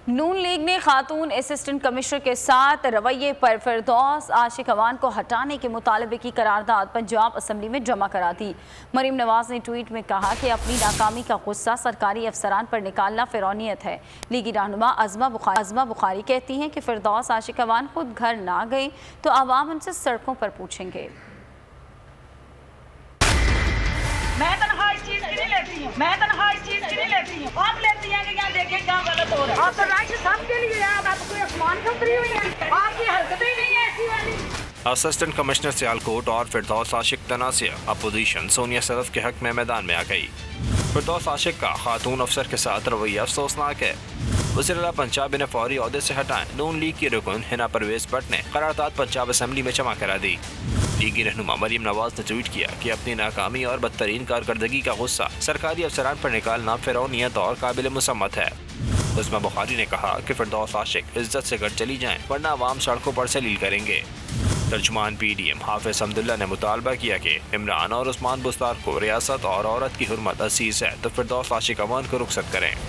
नून league ने खातून assistant commissioner के साथ रवैये पर फिरदौस आशिक अवान को हटाने के मुतालबे की करारदाद पंजाब असम्बली में जमा करा दी। मरीम नवाज ने ट्वीट में कहा कि अपनी नाकामी का गुस्सा सरकारी अफसरान पर निकालना फिरौनियत है। लीगी रहनुमा अज़मा बुखारी कहती हैं कि फिरदौस आशिक अवान खुद घर ना गए तो आवाम उनसे सड़कों पर पूछेंगे। मैं तनख्वाह इस चीज की नहीं लेती हूँ, मैं तनख्वाह इस चीज की नहीं लेती हूँ। आप लेती हैं कि यहाँ देखें क्या गलत हो रहा है। आप तो राइट सबके लिए यार, आप कोई आसमान से उतरी हुई है, आपकी हरकतें ही नहीं है ऐसी वाली। असिस्टेंट कमिश्नर सियालकोट और फिरदौस आशिक तनाज़ा अपोजिशन सोनिया सदफ के हक में मैदान में आ गई। फिरदौस आशिक का खातून अफसर के साथ रवैया अफसोसनाक है। वज़ीर-ए-आला पंजाब इन्हें फौरी ओहदे से हटाएं। नून लीग की रुकन हिना परवेज भट्ट ने करारदाद पंजाब असम्बली में जमा करा दी। लीगी रहनुमा मरीम नवाज ने ट्वीट किया कि अपनी नाकामी और बदतरीन कारकर्दगी का गुस्सा सरकारी अफसरान पर निकालना फिरौनियत और काबिल मुसम्मत है। अज़मा बुखारी ने कहा कि फिरदौस आशिक इज्जत से घर चली जाएं वरना आवाम सड़कों पर सलील करेंगे। तर्जुमान PDM हाफिज अब्दुल्ला ने मुतालबा किया कि इमरान और उस्मान बुस्तार को रियासत और औरत की हुर्मत अजीज है तो फिरदौस आशिक अवान को रुखसत करें।